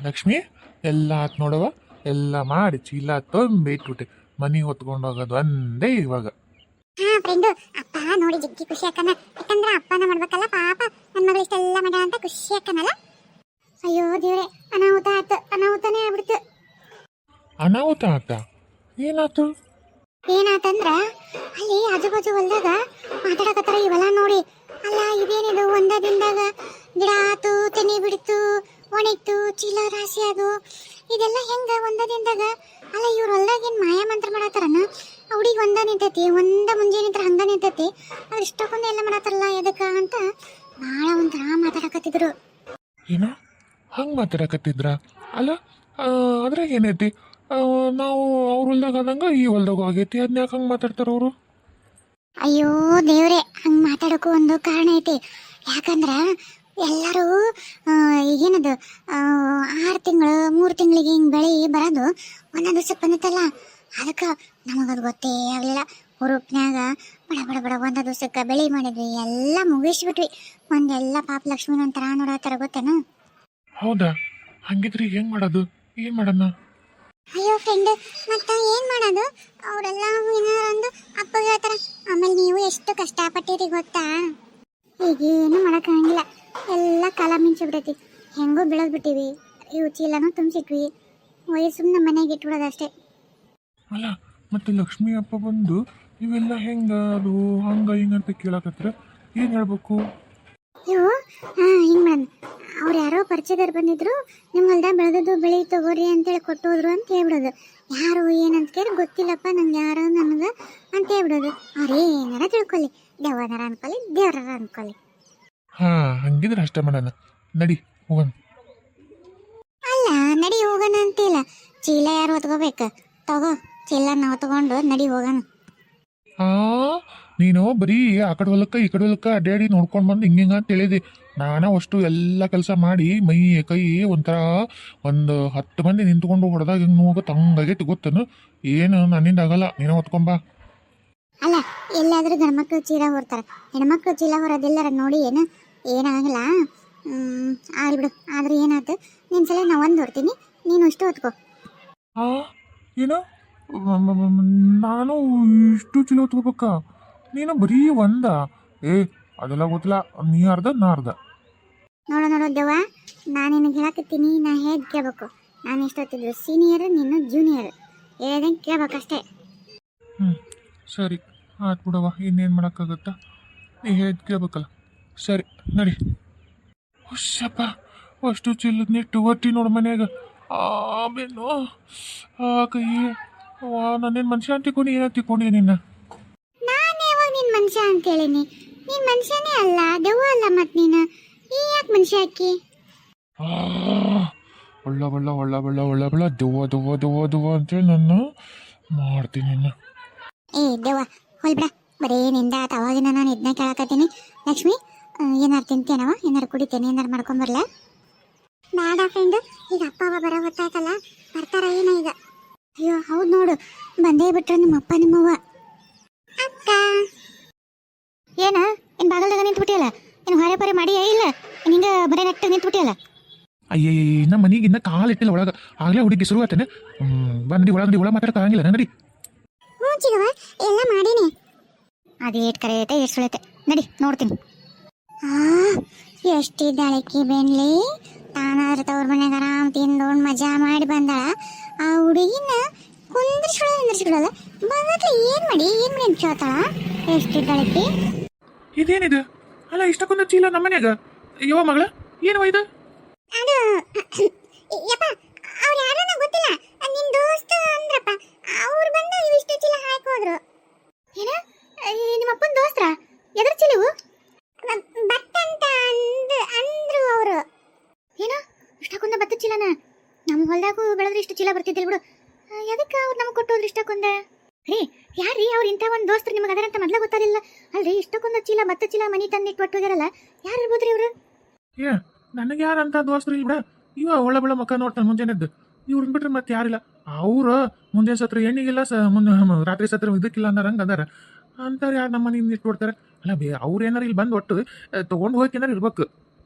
ಲಕ್ಷ್ಮಿ ಎಲ್ಲ ಆತ್ ನೋಡವ. ಎಲ್ಲ ಮಾಡಿ ಚೀಲ ತುಂಬಿ ಇಟ್ಬಿಟ್ಟೆ. ಮನಿ ಹೊತ್ಕೊಂಡು ಹೋಗೋದು ಒಂದೇ ಇವಾಗ. ಹಾ ಫ್ರೆಂಡು, ಅಪ್ಪ ನೋಡಿ ಜಗ್ಗಿ ಖುಷಿ ಆಕನ. ಯಾಕಂದ್ರೆ ಅಪ್ಪನ ಮಾಡ್ಬೇಕಲ್ಲ, ಪಾಪ ನನ್ನ ಮಗಳು ಇಷ್ಟೆಲ್ಲ ಮಾಡ್ಯಾಳ ಅಂತ ಖುಷಿ ಆಕನಲ್ಲ. ಅಯ್ಯೋ ದೇವ್ರೆ, ಅನಾಹುತ ಆಯ್ತು, ಅನಾಹುತನೇ ಆಗ್ಬಿಡ್ತು. ಅನಾಹುತ ಆತ? ಏನಾತು? ಏನಾತಂದ್ರ ಅಲ್ಲಿ ಆಜು ಬಾಜು ಹೊಲ್ದಾಗ ಮಾತಾಡಕತ್ತಾರ ಈ ಹೊಲ ನೋಡಿ. ಅಲ್ಲ ಇದೇನಿದು, ಒಂದ ದಿನದಾಗ ಗಿಡ ಆತು, ತೆನೆ ಬಿಡ್ತು, ಒಣಗಿತು, ಚೀಲ ರಾಶಿ ಅದು. ಇದೆಲ್ಲ ಹೆಂಗ ಒಂದ ದಿನದಾಗ? ಅಲ್ಲ ಇವ್ರ ಹೊಲ್ದಾಗ ಏನ್ ಮಾಯಾ ಮಂತ್ರ ಮಾಡತ್ತಾರನ? ಹುಡುಗಿ ಒಂದ ನಿಂತೈತಿ, ಒಂದ ಮುಂಜಾನೆ ನಿಂತ್ರ ಹಂಗ ನಿಂತೈತಿ, ಅದ್ರ ಇಷ್ಟಕ್ಕೊಂದು ಎಲ್ಲ ಮಾಡತ್ತಾರಲ್ಲ ಎದಕ್ಕ ಅಂತ ಭಾಳ ಒಂಥರ ಮಾತಾಡಕತ್ತಿದ್ರು. ಏನೋ ಹಂಗೆ ಮಾತಾಡಕತ್ತಿದ್ರ? ಅಲ್ಲ ಅದ್ರಾಗ ಏನೈತಿ? ನಾವು ಅವ್ರ ಹೊಲ್ದಾಗ ಆದಂಗ ಈ ಹೊಲ್ದಾಗ ಆಗೈತಿ, ಅದನ್ನ ಯಾಕೆ ಹಂಗೆ ಮಾತಾಡ್ತಾರ ಅವರು? ಅಯ್ಯೋ ದೇವ್ರೆ, ಹಂಗ ಮಾತಾಡೋಕ್ಕೂ ಒಂದು ಕಾರಣ ಐತಿ. ಯಾಕಂದ್ರ ಎಲ್ಲರೂ ಈಗೇನದು 6 ತಿಂಗಳು 3 ತಿಂಗಳಿಗೆ ಹಿಂಗೆ ಬೆಳೆ ಬರೋದು ಒಂದೊಂದು ದಿವ್ಸಕ್ಕೆ ಬಂದಿತ್ತಲ್ಲ, ಅದಕ್ಕೆ ನಮಗದು ಗೊತ್ತೇ ಆಗಲಿಲ್ಲ. ಹುರುಪ್ನ್ಯಾಗ ಬಡ ಬಡ ಬಡ ಒಂದೊಂದು ದಿವ್ಸಕ್ಕೆ ಬೆಳೆ ಮಾಡಿದ್ವಿ, ಎಲ್ಲ ಮುಗಿಸ್ಬಿಟ್ವಿ. ಒಂದೆಲ್ಲ ಪಾಪ ಲಕ್ಷ್ಮೀನ ಒಂಥರ ನೋಡತ್ತಾರ, ಗೊತ್ತೇನು? ಹೌದಾ? ಹಂಗಿದ್ರಿ ಹೆಂಗ್ ಮಾಡೋದು? ಏನ್ ಮಾಡೋಣ? ಅಯ್ಯೋ ಫ್ರೆಂಡ್, ಮತ್ತೆ ಏನು ಮಾಡೋದು? ಅವರೆಲ್ಲ ಏನಾರಂದು ಅಪ್ಪ ಹೇಳ್ತಾರ. ಆಮೇಲೆ ನೀವು ಎಷ್ಟು ಕಷ್ಟಪಟ್ಟಿರಿ ಗೊತ್ತಾ? ಈಗೇನು ಮಾಡೋಕ್ಕಾಗಿಲ್ಲ, ಎಲ್ಲ ಕಾಲ ಮಿಂಚಿ ಬಿಡೈತಿ. ಹೆಂಗೋ ಬೆಳೆದ್ ಬಿಟ್ಟಿವಿ, ಇವು ಚೀಲನೂ ತುಂಬಿಸಿಟ್ವಿ, ವಯಸ್ಸು ನಮ್ಮ ಮನೆಗೆ ಇಟ್ಬಿಡೋದು ಅಷ್ಟೇ. ಅಲ್ಲ ಮತ್ತೆ ಲಕ್ಷ್ಮಿ ಅಪ್ಪ ಬಂದು ಇವೆಲ್ಲ ಹೆಂಗ ಅದು ಹಂಗ ಹಿಂಗ ಅಂತ ಕೇಳಕತ್ರ, ಏನ್ ಹೇಳ್ಬೇಕು? ಇವು ಹಿಂಗೆ ಮಾಡೋಣ, ಅವ್ರು ಯಾರೋ ಪರಿಚಯದವ್ರು ಬಂದಿದ್ರು, ನಿಮ್ಮ ಹೊಲ್ದಾಗ ಬೆಳೆದದ್ದು ಬೆಳೆ ತಗೋರಿ ಅಂತೇಳಿ ಕೊಟ್ಟೋದ್ರು ಅಂತ ಹೇಳ್ಬಿಡೋದು. ಯಾರು ಏನಂತ ಕೇಳಿ ಗೊತ್ತಿಲ್ಲಪ್ಪ ನಂಗೆ ಯಾರು ನನಗೆ ಅಂತ ಹೇಳ್ಬಿಡೋದು. ಅವ್ರು ಏನಾರ ತಿಳ್ಕೊಳ್ಳಿ, ದೇವನಾರ ಅನ್ಕೊಳ್ಳಿ, ದೇವರಾರ ಅನ್ಕೊಳ್ಳಿ. ಹಾ, ಹಂಗಿದ್ರೆ ಅಷ್ಟೇ ಮಾಡೋಣ. ನಡಿ ಹೋಗೋಣ. ಅಲ್ಲ ನಡಿ ಹೋಗೋಣ ಅಂತಿಲ್ಲ, ಚೀಲ ಯಾರು ಹೊತ್ಕೋಬೇಕು? ತಗೋ ಚೀಲ ನಾವು ತಗೊಂಡು ನಡಿ ಹೋಗೋಣ. ಹಾ, ನೀನು ಬರೀ ಆ ಕಡೆ ಹೊಲಕ್ಕ ಈ ಕಡೆ ಹೊಲಕ್ಕ ಅಡ್ಡಾಡಿ ನೋಡ್ಕೊಂಡು ಬಂದು ಹಿಂಗ ಅಂತ ಹೇಳಿದೆ. ನಾನು ಅಷ್ಟು ಎಲ್ಲ ಕೆಲಸ ಮಾಡಿ ಮೈ ಕೈ ಒಂಥರ ಒಂದು 10 ಮಂದಿ ನಿಂತ್ಕೊಂಡು ಹೊಡೆದಾಗ ಹಿಂಗೆ ಹೋಗುತ್ತೆ, ಹಂಗಾಗೈತಿ ಗೊತ್ತನು? ಏನು ನನ್ನಿಂದ ಆಗಲ್ಲ, ನೀನು ಹೊತ್ಕೊಂಬಾ. ಅಲ್ಲ ಎಲ್ಲಾದ್ರೂ ಗಂಡ್ಮಕ್ಳು ಚೀಲ ಹೊರ್ತಾರೆ, ಹೆಣ್ಮಕ್ಳು ಚೀಲ ಹೊರೋದಿಲ್ಲರ ನೋಡಿ. ಏನಾಗಲ್ಲ, ಆಗ್ಲಿ ಬಿಡು. ಆದ್ರೆ ಏನಾಯ್ತು, ನಿನ್ನ ಸಲ ನಾ ಒಂದು ಹೊರ್ತೀನಿ, ನೀನು ಅಷ್ಟು ಹೊತ್ಕೋ. ಹಾ, ಏನು ನಾನು ಇಷ್ಟು ಚೀಲ ಹೊತ್ಕೋಬೇಕಾ? ನೀನು ಬರೀ ಒಂದ? ಅದೆಲ್ಲ ಗೊತ್ತಿಲ್ಲ, ನೀ ಅರ್ಧ ನಾ ಅರ್ಧ. ನೋಡು ದೇವ, ನಾನು ನಿನಗೆ ಹೇಳಕತ್ತೀನಿ, ನಾ ಹೇಗೆ ಕೇಳ್ಬೇಕು? ನಾನು ಎಷ್ಟೊತ್ತಿದ್ರು ಸೀನಿಯರ್, ನೀನು ಜೂನಿಯರ್, ಹೇಳ್ದಂಗೆ ಕೇಳ್ಬೇಕಷ್ಟೇ. ಸರಿ ಆಯ್ತು ಬಿಡವ, ಇನ್ನೇನು ಮಾಡೋಕ್ಕಾಗತ್ತಾ? ನೀ ಹೇಳಿದ್ ಕೇಳ್ಬೇಕಲ್ಲ. ಸರಿ ನಡಿ. ಹುಷಪ್ಪ, ಅಷ್ಟು ಚಿಲ್ಲದ ನೆಟ್ಟು ಒಟ್ಟಿ ನೋಡು ಮನ್ಯಾಗ. ಆಮೇಲೆ ಕೈ ನಾನೇನು ಮನುಷ್ಯ ಅಂತ ತಿಳ್ಕೊಂಡು ಏನೋ ತಿಳ್ಕೊಂಡಿ ನಿನ್ನ? ನಾನು ಯಾವಾಗ ನಿನ್ನ ಮನುಷ್ಯ ಅಂತ ಹೇಳಿನಿ? ನೀನು ಮನುಷ್ಯನೇ ಅಲ್ಲ, ದೆವ್ವ ಅಲ್ಲ. ಮತ್ತೆ ನೀನು ಯಾಕೆ ಮನುಷ್ಯ ಹಾಕಿ? ಒಳ್ಳ ಬಳ್ಳ ಒಳ್ಳ ಬಳ್ಳ ಒಳ್ಳ ಬಳ್ಳ ದೆವ್ವ ದೆವ್ವ ದೆವ್ವ ದೆವ್ವ ಅಂತೇಳಿ ನಾನು ಮಾಡ್ತೀನಿ ನಿನ್ನ. ದೆವ್ವ ಹೊಲ್ಬಿಡ, ಬರೀ ನಿಂದ ಅವಾಗಿನ ನಾನು ಇದನ್ನ ಕೇಳಕತ್ತೀನಿ. ಲಕ್ಷ್ಮಿ, ಏನಾರು ತಿಂತೇನವ? ಏನಾರು ಕುಡಿತೇನೆ? ಏನಾರು ಮಾಡ್ಕೊಂಬರ್ಲ? ಬೇಡ ಫ್ರೆಂಡು, ಈಗ ಅಪ್ಪ ಅವ ಬರೋ ಹೊತ್ತಾಯ್ತಲ್ಲ, ಬರ್ತಾರ ಏನ ಈಗ? ಅಯ್ಯೋ ಹೌದು ನೋಡು, ಬಂದೇ ಬಿಟ್ರು ನಿಮ್ಮಪ್ಪ ನಿಮ್ಮವ್ವ. ಅಕ್ಕ ಏನು ಬಾಗಲ್ದಾಗ ನಿಂತ್ಬಿಟ್ಟಿಯಲ್ಲ? ಏನು ಹೊರೆ ಪರೆ ಮಾಡಿ ಇಲ್ಲ? ನಿಂಗೆ ಬರೀ ನೆಟ್ಟು ನಿಂತ್ಬಿಟ್ಟಿಯಲ್ಲ? ಅಯ್ಯಯ್ಯ, ನಮ್ಮ ಮನೆಗೆ ಇನ್ನ ಕಾಲಿಟ್ಟಿಲ್ಲ ಒಳಗೆ, ಆಗಲೇ ಹುಡುಗಿ ಶುರು ಆತೇನೆ. ನಡಿ ಒಳಗಡೆ, ಒಳಗೆ ಮಾತಾಡೋಕ್ಕಾಗಂಗಿಲ್ಲ. ನಡಿ. ಹ್ಞೂ ಚಿಗವ, ಎಲ್ಲ ಮಾಡೀನಿ. ಅದೇಟ್ ಕರೆ ಐತೆ, ಎಷ್ಟು ಸುಳೈತೆ, ನಡಿ ನೋಡ್ತೀನಿ. ಎಷ್ಟಿದ್ದಾಳಕ್ಕಿ ಬೆನ್ಲಿ, ತಾನಾದ್ರೆ ತವ್ರ ಮನೆಗೆ ಆರಾಮ್ ತಿಂದೋണ്ട് ಮಜಾ ಮಾಡಿ ಬಂದಾಳ. ಆ ಹುಡುಗಿನ ಕುಂದ್ರಿಸ್ಕೊಳ್ಳಲ್ಲ, ಬಂದ್ರೆ ಏನು ಮಾಡಿ ಅಂತ ಕೇಳ್ತಾಳ. ಎಷ್ಟಿದ್ದಾಳಕ್ಕಿ? ಇದೇನಿದೆ? ಅಲ್ಲ ಇಷ್ಟಕ್ಕೊಂದು ಚೀಲ ನಮ್ಮ ಮನ್ಯಾಗ? ಯೋ ಮಗಳ, ಏನು ಇದು? ಅದು ಯಪ್ಪ, ಅವ್ರು ಯಾರೋ ಗೊತ್ತಿಲ್ಲ, ನಿನ್ನ ದೋಸ್ತ ಅಂದ್ರಪ್ಪ. ಅವ್ರು ಬಂದು ಇವಿಷ್ಟು ಚೀಲ ಹಾಕೋದ್ರು. ಏನ ನಿಮ್ಮಪ್ಪನ ದೋಸ್ತ್ರ? ಎದ್ರ ಚೀಲವು? ಬತ್ತ ಅಂತ ಅಂದ್ರು ಅವರು. ಏನೋ ಇಷ್ಟಕ್ಕೊಂದ ಬತ್ತ ಚೀಲನ? ನಮ್ಮ ಹೊಲ್ದಾಗೂ ಬೆಳೆದ್ರೆ ಇಷ್ಟು ಚೀಲ ಬರ್ತಿದ್ದಿಲ್ಲ ಬಿಡು. ಎದಕ್ಕೆ ಅವ್ರು ನಮ್ಗೆ ಕೊಟ್ಟೋದ್ರು ಇಷ್ಟಕ್ಕೊಂದ? ರೀ ಯಾರೀ ಅವ್ರು ಇಂಥ ಒಂದು ದೋಸ್ತರು ನಿಮಗೆ ಅದರಂತ ಮೊದಲೇ ಗೊತ್ತಾಗಿಲ್ಲ ಅಲ್ರಿ? ಇಷ್ಟಕ್ಕೊಂದು ಚೀಲ ಬತ್ತ ಚೀಲ ಮನಿ ತಂದಿಟ್ಟು ಒಟ್ಟೋಗ್ಯಾರಲ್ಲ, ಯಾರು ಇರ್ಬೋದ್ರಿ ಇವರು? ನನಗೆ ಯಾರಂತ ದೋಸ್ತರು ಇಲ್ಲ ಬಿಡ. ಇವ ಒಳ್ಳೆ ಬೆಳ ಮಕ್ಕ ನೋಡ್ತಾನೆ ಮುಂಜಾನೆದ್ದು. ಇವ್ರನ್ನ ಬಿಟ್ರೆ ಮತ್ತೆ ಯಾರಿಲ್ಲ. ಅವ್ರು ಮುಂಜಾನೆ ಸತ್ರ ಎಣ್ಣಿಗಿಲ್ಲ, ರಾತ್ರಿ ಸತ್ರ ಇದಕ್ಕಿಲ್ಲ ಅನ್ನೋರಂಗೆ ಅದಾರ. ಅಂತಾರೆ ಯಾರು ನಮ್ಮ ಮನೆ ಇಟ್ಟು ಕೊಡ್ತಾರೆ? ಅಲ್ಲ ಅವ್ರು ಏನಾರು ಇಲ್ಲಿ ಬಂದು ಒಟ್ಟು ತೊಗೊಂಡು ಹೋಗಿ ಏನಾರು ಇರ್ಬೇಕು.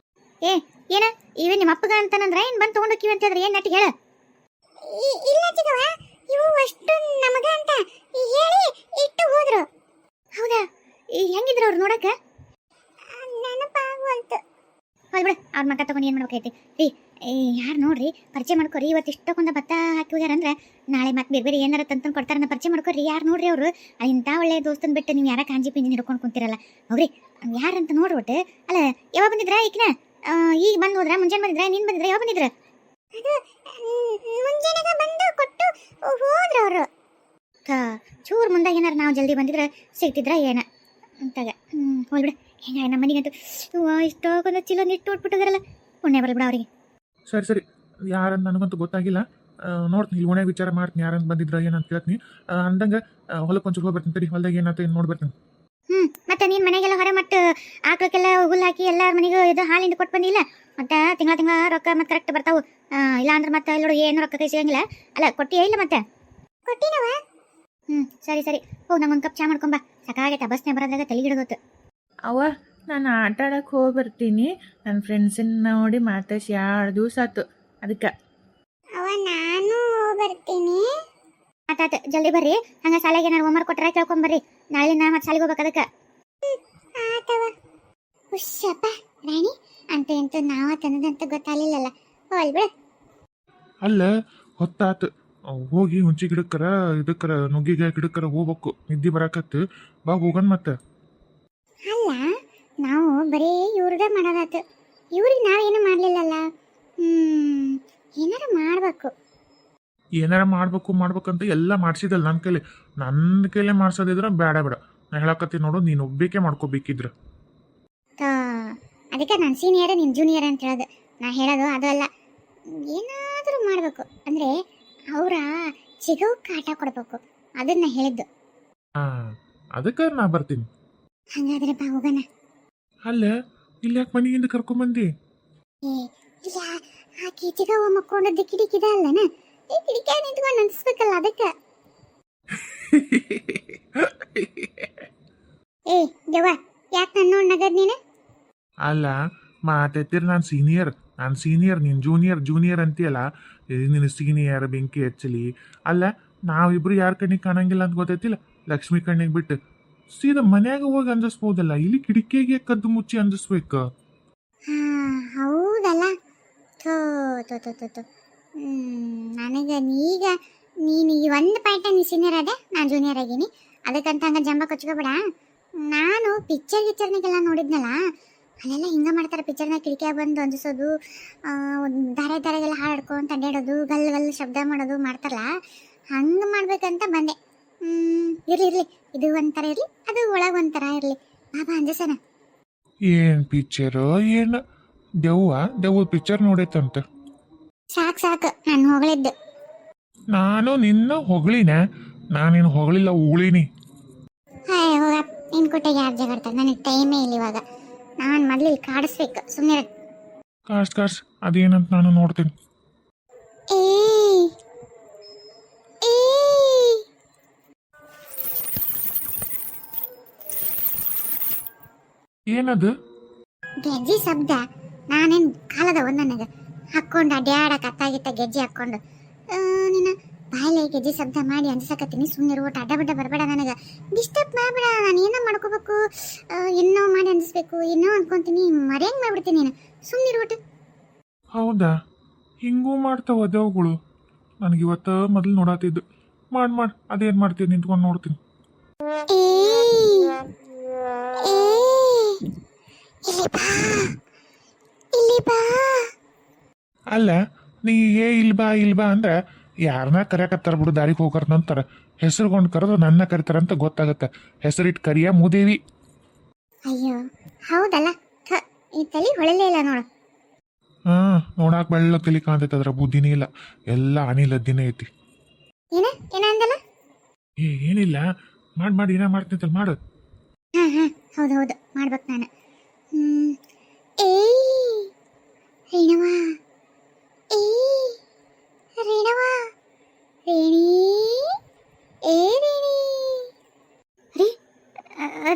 ಏ ಏನ ಇವ ನಿಮ್ಮ ಅಪ್ಪಗ ಅಂತಾನಂದ್ರ ಏನ್ ಬಂದು ತಗೊಂಡೋಕಿವಿ ಅಂತ ಹೇಳಿದ್ರೆ ಏನ್ ನೆಟ್ಟಿಗೆ ಹೇಳ. ಇಲ್ಲ ಚಿಗವ್ವ, ಇವು ಅಷ್ಟು ನಮಗ ಅಂತ ಹೇಳಿ ಇಟ್ಟು ಹೋದ್ರು. ಹೌದಾ, ಹೆಂಗಿದ್ರು ಅವ್ರು ನೋಡಕ? ನೆನಪಾಗುವಂತು. ಹೋಯ್ ಬಿಡು, ಅವ್ರ ಮಕ್ಕ ತಗೊಂಡು ಏನು ಮಾಡ್ಬೇಕೈತಿ ರೀ. ಯಾರು ನೋಡ್ರಿ, ಪರಿಚಯ ಮಾಡ್ಕೊರಿ. ಇವತ್ತು ಇಷ್ಟಕ್ಕೊಂದ ಭತ್ತ ಹಾಕಿ ಹೋಗ್ಯಾರಂದ್ರೆ ನಾಳೆ ಮತ್ತೆ ಬೇರೆ ಬೇರೆ ಏನಾರ ತಂದು ಕೊಡ್ತಾರನ್ನ ಪರಿಚಯ ಮಾಡ್ಕೊರಿ. ಯಾರು ನೋಡ್ರಿ ಅವರು ಇಂಥ ಒಳ್ಳೆ ದೋಸ್ತನ್ ಬಿಟ್ಟು ನೀವು ಯಾರ ಕಾಂಜಿ ಪಿಂಜಿ ಹಿಡ್ಕೊಂಡು ಕುಂತಿರಲ್ಲ. ಹೋಗ್ರಿ, ಯಾರಂತ ನೋಡ್ರಿ ಒಟ್ಟು. ಅಲ್ಲ, ಯಾವಾಗ ಬಂದಿದ್ರ ಈಗಿನ? ಈಗ ಬಂದು ಹೋದ್ರ? ಮುಂಜಾನೆ ಬಂದಿದ್ರ? ನೀನ್ ಬಂದಿದ್ರ? ಯಾವಾಗ ಬಂದಿದ್ರ? ಮುಂಜಾನೆಗ ಬಂದು ಕೊಟ್ಟು ಹೋದ್ರು ಅವರು. ಚೂರು ಮುಂದಾಗ ಏನಾರ ನಾವು ಜಲ್ದಿ ಬಂದಿದ್ರೆ ಸಿಗ್ತಿದ್ರ ಏನ ಅಂತಾಗ. ಹೋಗ್ಬಿಡ. ಹೆಂಗ ನಮ್ಮ ಮನೆಗಂತೂ ಇಷ್ಟೊಂದು ಚಿಲ್ಲೋ ನಿಟ್ಟು ಉಟ್ಬಿಟ್ಟಿದಾರಲ್ಲ. ಪುಣ್ಯ ಬರಲ್ ಬಿಡ ಅವರಿಗೆ. ಸರಿ ಸರಿ, ಯಾರಂತ ನನಗಂತೂ ಗೊತ್ತಾಗಿಲ್ಲ. ನೋಡ್ತೀನಿ, ಇಲ್ಲಿ ಓಣೆ ವಿಚಾರ ಮಾಡ್ತೀನಿ, ಯಾರಂತ ಬಂದಿದ್ರ ಏನಂತ ಕೇಳ್ತೀನಿ. ಅಂದಂಗೆ ಹೊಲಕ್ಕೆ ಒಂಚೂರು ಹೋಗ್ಬರ್ತೀನಿ ತಡಿ. ಹೊಲ್ದಾಗ ಏನಂತ ಏನು ನೋಡ್ಬರ್ತೀನಿ. ಮತ್ತೆ ನೀನ್ ಮನೆಗೆಲ್ಲ ಹೊರ ಮಟ್ಟು ಆಕಳಕ್ಕೆಲ್ಲ ಹುಲ್ಲು ಹಾಕಿ ಎಲ್ಲಾರ ಮನೆಗೂ ಇದು ಹಾಲಿಂದ ಕೊಟ್ಟು ಬಂದಿಲ್ಲ. ಮತ್ತೆ ತಿಂಗಳ ರೊಕ್ಕ ಮತ್ತೆ ಕರೆಕ್ಟ್ ಬರ್ತಾವು. ಇಲ್ಲ ಅಂದ್ರೆ ಮತ್ತೆ ಇಲ್ಲಿ ಏನು ರೊಕ್ಕ ಕೈ ಸಿಗಂಗಿಲ್ಲ. ಅಲ್ಲ, ಕೊಟ್ಟಿಯೇ ಇಲ್ಲ ಮತ್ತೆ? ಕೊಟ್ಟಿನವ. ಸರಿ ಸರಿ, ಹೋಗಿ ನಂಗೊಂದು ಕಪ್ ಚಾ ಮಾಡ್ಕೊಂಬ. ಸಾಕಾಗೈತೆ ಬಸ್ನೇ ಬರೋದ್ರಾಗ ತಲೆಗಿಡೋದು. ಅವ್ವ, ನಾನು ಆಟ ಆಡಕ್ಕೆ ಹೋಗಿ ಬರ್ತೀನಿ. ನನ್ನ ಫ್ರೆಂಡ್ಸನ್ನ ನೋಡಿ ಮಾತಾಡ್ಸಿ 2 ದಿವಸ ಆಯ್ತು. ಅದಕ್ಕೆ ಅವ ನಾನು ಬರ್ತೀನಿ. ಆತಾತ, ಜಲ್ದಿ ಬರ್ರಿ. ಹಂಗ ಶಾಲೆಗೆ ಏನಾರು ಹೋಮ್ವರ್ಕ್ ಕೊಟ್ಟರೆ ಕೇಳ್ಕೊಂಬರ್ರಿ. ನಾಳೆ ನಾ ಮತ್ತೆ ಶಾಲೆಗೆ ಹೋಗ್ಬೇಕು ಅದಕ್ಕೆ. ಆತವ. ಹುಷಪ್ಪ ರಾಣಿ, ಅಂತ ಎಂತೂ ನಾವ ತಂದಂತ ಗೊತ್ತಾಗಲಿಲ್ಲಲ್ಲ. ಹೋಲ್ ಬಿಡ. ಅಲ್ಲ, ಹೊತ್ತಾತು. ಹೋಗಿ ಹುಂಚಿ ಗಿಡಕ್ಕರ ಇದಕ್ಕರ ನುಗ್ಗಿಗೆ ಗಿಡಕ್ಕರ ಹೋಗ್ಬೇಕು. ನಿದ್ದೆ ಬರಾಕತ್ತು. ಬಾ ಹೋಗನ್ ಮತ್ತೆ. ಅಲ್ಲ, ನಾವು ಬರೀ ಇವ್ರದ ಮಾಡೋದಾತು. ಇವ್ರಿಗೆ ನಾವೇನು ಮಾಡ್ಲಿಲ್ಲಲ್ಲ. ಏನಾರ ಮಾಡ್ಬೇಕು. ಏನಾರ ಮಾಡ್ಬೇಕಂತ ಎಲ್ಲ ಮಾಡ್ಸಿದಲ್ಲ ನನ್ನ ಕೈಲೇ ಮಾಡ್ಸೋದಿದ್ರ ಬೇಡ ಬೇಡ. ನಾ ಹೇಳಕತ್ತೀನಿ ನೋಡು, ನೀನು ಒಬ್ಬೇಕೆ ಮಾಡ್ಕೋಬೇಕಿದ್ರ. ಅದಕ್ಕೆ ನಾನು ಸೀನಿಯರ್, ನೀನು ಜೂನಿಯರ್ ಅಂತ ಹೇಳೋದು. ನಾ ಹೇಳೋದು ಅದು ಅಲ್ಲ. ಏನಾದರೂ ಮಾಡಬೇಕು ಅಂದರೆ ಅವರ ಚಿಗವಕ್ಕೆ ಆಟ ಕೊಡಬೇಕು. ಅದನ್ನ ಹೇಳಿದ್ದು. ಅದಕ್ಕೆ ನಾ ಬರ್ತೀನಿ. ಹಂಗಾದ್ರೆ ಬಾ ಹೋಗೋಣ. ಅಲ್ಲ, ಇಲ್ಲಿ ಯಾಕೆ ಮನೆಯಿಂದ ಕರ್ಕೊಂಬಂದಿ? ಇಲ್ಲ, ಆಕೆ ಚಿಗವ ಮಕ್ಕೊಂಡದ್ದು ಕಿಡಿಕಿದ ಅಲ್ಲನ, ಈ ಕಿಡಿಕ ನಿಂತ್ಕೊಂಡು ಅನ್ಸ್ಬೇಕಲ್ಲ ಅದಕ್ಕೆ. ದೇವ, ಯಾಕೆ ನನ್ನ ನೋಡಿ ನಗದ್ ನೀನು? ಅಲ್ಲ, ಮಾತೈತಿರ್ ನಾನು ಸೀನಿಯರ್, ನೀನು ಜೂನಿಯರ್ ಅಂತೀಯಲ್ಲ. ನಿನ್ನ ಸೀನಿಯರ್ ಬೆಂಕಿ ಹಚ್ಚಲಿ. ಅಲ್ಲ, ನಾವಿಬ್ರು ಯಾರ ಕಣ್ಣಿಗೆ ಕಾಣಂಗಿಲ್ಲ ಅಂತ ಗೊತ್ತೈತಿಲ್ಲ, ಲಕ್ಷ್ಮಿ ಕಣ್ಣಿಗೆ ಬಿಟ್ಟು. ಸೀದಾ ಮನ್ಯಾಗ ಹೋಗಿ ಅಂಜಿಸ್ಬೋದಲ್ಲ, ಇಲ್ಲಿ ಕಿಡಿಕಿಗೆ ಕದ್ದು ಮುಚ್ಚಿ ಅಂಜಿಸ್ಬೇಕು. ಹೌದಲ್ಲ. ಥೋ ಥೋ ಥೋ ಥೋ ಥೋ. ನನಗೆ ಈಗ ನೀನು ಈ ಒಂದು ಪಾಯಿಂಟ್ ನೀ ಸೀನಿಯರ್ ಅದೇ, ನಾನು ಜೂನಿಯರ್ ಆಗೀನಿ. ಅದಕ್ಕಂತ ಹಂಗೆ ಜಂಬ ಕೊಚ್ಕೋಬೇಡ. ನಾನು ಗಿಚ್ಚರ್ನಿಗೆಲ್ಲ ನೋಡಿದ್ನಲ್ಲ, ಅಲ್ಲೆಲ್ಲ ಹಿಂಗೆ ಮಾಡ್ತಾರೆ. ಪಿಕ್ಚರ್ನಾಗ ಕಿಡಿಕಿಯಾಗ ಬಂದು ಅಂಜಿಸೋದು, ದಾರೆಗೆಲ್ಲ ಹಾಡ್ಕೊಂಡು ಅಡ್ಡಾಡೋದು, ಗಲ್ಲು ಶಬ್ದ ಮಾಡೋದು ಮಾಡ್ತಾರಲ್ಲ, ಹಂಗೆ ಮಾಡ್ಬೇಕಂತ ಬಂದೆ. ಇರ್ಲಿ, ಇದು ಒಂಥರ ಇರಲಿ, ಅದು ಒಳಗೆ ಒಂಥರ ಇರಲಿ. ಬಾಬಾ ಅಂಜಸನ. ಏನು ಪಿಕ್ಚರು ಏನು? ದೆವ್ವ ಪಿಕ್ಚರ್ ನೋಡೈತಂತ. ಸಾಕು ನಾನು ಹೊಗಳಿದ್ದು. ನಾನು ನಿನ್ನ ಹೊಗಳಿನ? ನಾನೇನು ಹೊಗಳಿಲ್ಲ, ಉಗಳಿನಿ. ಹಾಯ್ ಹೋಗ, ನಿನ್ ಕೊಟ್ಟೆ ಯಾರು ಜಗಾಡ್ತಾರೆ? ನನಗೆ ಟೈಮೇ ಇಲ್ಲ ಇವಾಗ. ನಾನು ಮೊದಲು ಇಲ್ಲಿ ಕಾಡಿಸ್ಬೇಕು. ಸುಮ್ಮನೆ ಕಾರ್ಸ್ ಅದೇನಂತ ನಾನು ನೋಡ್ತೀನಿ. ಏನದು? ಗೆಜ್ಜಿ ಶಬ್ದ. ನಾನೇನು ಕಾಲದವ ನನಗೆ ಹಾಕ್ಕೊಂಡು ಅಡ್ಯಾಡಕ್ಕೆ ಅತ್ತಾಗಿತ್ತ ಗೆಜ್ಜಿ ಹಾಕ್ಕೊಂಡು. ನೀನು ಬಾಯಿಲೆ ಗೆಜ್ಜಿ ಶಬ್ದ ಮಾಡಿ ಅನ್ಸಕತ್ತೀನಿ. ಸುಮ್ಮನೆ ಊಟ ಅಡ್ಡ ಬರಬೇಡ, ನನಗೆ ಡಿಸ್ಟರ್ಬ್ ಮಾಡಬೇಡ. ನಾನು ಏನೋ ಮಾಡ್ಕೋಬೇಕು, ಇನ್ನೋ ಮಾಡಿ ಅನ್ಸ್ಬೇಕು, ಇನ್ನೋ ಅನ್ಕೊಂತೀನಿ. ಮರ್ಯಾಂಗ ಮಾಡ್ಬಿಡ್ತೀನಿ ನೀನು. ಸುಮ್ಮನೆ ಊಟ. ಹೌದಾ? ಹಿಂಗೂ ಮಾಡ್ತಾವ ದೆವ್ಗಳು? ನನಗಿವತ್ತ ಮೊದಲು ನೋಡಾತಿದ್ದು. ಮಾಡ್ ಅದೇನು ಮಾಡ್ತೀನಿ, ನಿಂತ್ಕೊಂಡು ನೋಡ್ತೀನಿ. ಅಲ್ಲ, ನೀ ಇಲ್ಬಾ ಅಂದ್ರೆ ಯಾರನ್ನ ಕರೆಯಕತ್ತಾರ ಬಿಡು, ದಾರಿಗೆ ಹೋಗಾರ ನಂತರ ಹೆಸರುಗೊಂಡು ಕರೆದು ನನ್ನ ಕರಿತಾರಂತ ಗೊತ್ತಾಗತ್ತೆ. ಹೆಸರಿಟ್ಟು ಕರಿಯ ಮೂದೇವಿ. ಅಯ್ಯೋ ಹೌದಲ್ಲ, ಈ ತಲೆ ಹೊಳಲೇ ಇಲ್ಲ ನೋಡು. ನೋಡಾಕ ಬೆಳ್ಳ ತಲೆ ಕಾಣ್ತೈತೆ, ಅದ್ರ ಬುದ್ಧಿನೇ ಇಲ್ಲ, ಎಲ್ಲ ಅನಿಲದ್ದಿನೇ ಐತಿ. ಏನಂದಲ್ಲ? ಏನಿಲ್ಲ, ಮಾಡಿ ಏನ ಮಾಡ್ತಿಂತಲ್ಲ, ಮಾಡು. ಹೌದು ಮಾಡ್ಬೇಕು ನಾನು. ರೇಣವಾ, ರೇಣವಾ, ರೇಣಿ, ರೇಣಿ.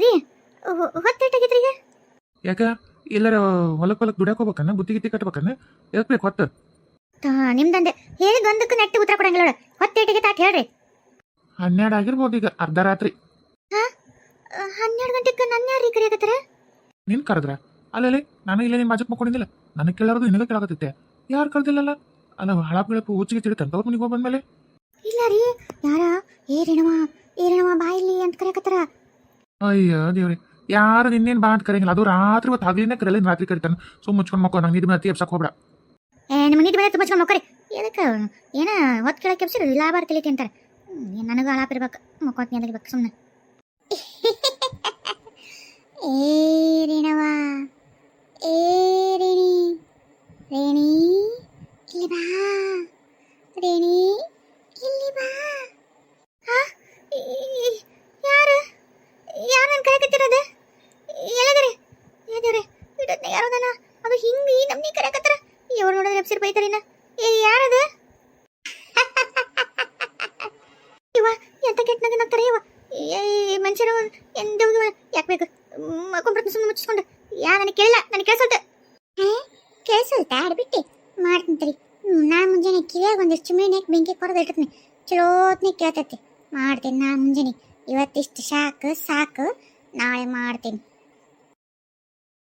ರೀ ಹೊತ್ತೇಟಾಗಿದ್ರಿ ಈಗ? ಯಾಕ ಎಲ್ಲರ ಹೊಲಕ್ಕೆ ದುಡ್ಯಾಕ ಹೋಗ್ಬೇಕನ್ನ ಬುತ್ತಿ ಗಿತ್ತಿ ಕಟ್ಬೇಕನ್ನ ಎದಕ್ ಬೇಕು ಹೊತ್ತು ನಿಮ್ದಂದೆ ಹೇಳಿದ ಒಂದಕ್ಕೆ ನೆಟ್ಟು ಉತ್ತರ ಕೊಡಂಗಿಲ್ಲ ನೋಡು. ಹೊತ್ತೇಟಿಗೆ ತಾಟ್ ಹೇಳ್ರಿ. 12 ಆಗಿರ್ಬೋದು ಈಗ ಅರ್ಧ ರಾತ್ರಿ. 12 ಗಂಟೆಗೆ ನನ್ನ ಯಾರು ಕರೆಯಕತ್ತಾರ? ನೀನ್ ಕರೆದ್ರ ಅಲ್ಲೇ ನಾನು ಇಲ್ಲೇ ನಿನ್ ಬಾಜಕ್ ಮಕ್ಕೊಂಡಿದ್ದಿಲ್ಲ. ನನಗೆ ಕೇಳಾರದು ನಿನಗೆ ಕೇಳಾಕತ್ತಿತ್ತೆ. ಯಾರು ಕರೆದಿಲ್ಲಲ್ಲ ಅಲ್ಲ ಹಳಪ್ ಗಿಳಪು ಹುಚ್ಚಿಗೆ ತಿಡಿತಂತ ಅವ್ರ ಮನೆಗೆ ಹೋಗಿ ಬಂದ್ಮೇಲೆ. ಇಲ್ಲ ರೀ, ಯಾರ ಏರೇಣವ ಬಾಯಿಲಿ ಅಂತ ಕರೆಯಕತ್ತಾರ. ಅಯ್ಯೋ ದೇವ್ರಿ, ಯಾರು ನಿನ್ನೇನು ಬಾ ಅಂತ ಕರೆಯಂಗಿಲ್ಲ. ಅದು ರಾತ್ರಿ ಹೊತ್ತು ಹಗಲಿನ ಕರೆಯಲ್ಲ, ರಾತ್ರಿ ಕರಿತಾನೆ. ಸುಮ್ಮ ಮುಚ್ಕೊಂಡು ಮಕ್ಕೋ ನಂಗೆ ನಿದ್ದೆ ಮೇಲೆ ಎಬ್ಸಕ್ಕೆ ಹೋಗ್ಬೇಡ. ನಿಮ್ಮ ನಿದ್ದೆ ಮೇಲೆ ತುಂಬ ಮಕ್ಕರಿ ಎದಕ್ಕೆ ಏನ ಹೊತ್ತು ಕೇಳಕ್ಕೆ ಎಬ್ಸಿರಿ ಲಾಭಾರ್ ಕಲಿತಿ ಅಂತಾರೆ. ನನಗೂ ಹಳಾಪಿರ್ಬೇಕು ಮಕ್ಕೋತ್ನಿ ಅದಕ್ಕೆ ಸುಮ್ಮನೆ. ಏ ರೇಣವ, ಏ ರೇಣಿ, ರೇಣಿ ಇಲ್ಲಿ ಬಾ, ರೇಣಿ ಇಲ್ಲಿ ಬಾ. ಯಾರು ಯಾರು ನನ್ನ ಕರೆಕತ್ತಿರೋದು? ಎಲ್ಲದರಿ ಯಾವ್ದೇವ್ರಿ ಇಡತ್ನ ಯಾರೋದನ ಅದು ಹಿಂಗೆ ಈ ನಮ್ನಿ ಕರೆಕತ್ತಾರ. ಇವ್ರು ನೋಡಿದ್ರೆ ಎಪ್ಸಿರ್ ಬೈತಾರಿನ. ಯಾರದ ಇವ ಎಂತ ಕೆಟ್ಟನಾಗ ನಗ್ತಾರೆ ಇವ. ಮನುಷ್ಯರು ಎಂದು ಯಾಕೆ ಬೇಕು ಮಕ್ಕೊಂಡ್ಬಿಡ್ತೀನಿ ಸುಮ್ಮನೆ ಮುಚ್ಚಿಸ್ಕೊಂಡು. ನನಗೆ ಕೇಳಿಲ್ಲ, ನನಗೆ ಕೇಳಿಸುತ್ತೆ. ಕೇಳಿಸುತ್ತಾ ಆಡ್ಬಿಟ್ಟು ಮಾಡ್ತೀನಿ. ನಾನು ಮುಂಜಾನೆ ಕಿವಿಯಾಗ ಒಂದಿಷ್ಟು ಚಿಮ್ಮಿನ ಬೆಂಕಿ ಕೊಡೋದು ಇಟ್ಟಿರ್ತೀನಿ. ಚಲೋತ್ನೇ ಕೇಳ್ತೈತಿ. ಮಾಡ್ತೀನಿ ನಾನು ಮುಂಜಾನೆ. ಇವತ್ತಿಷ್ಟು ಸಾಕು ನಾಳೆ ಮಾಡ್ತೀನಿ.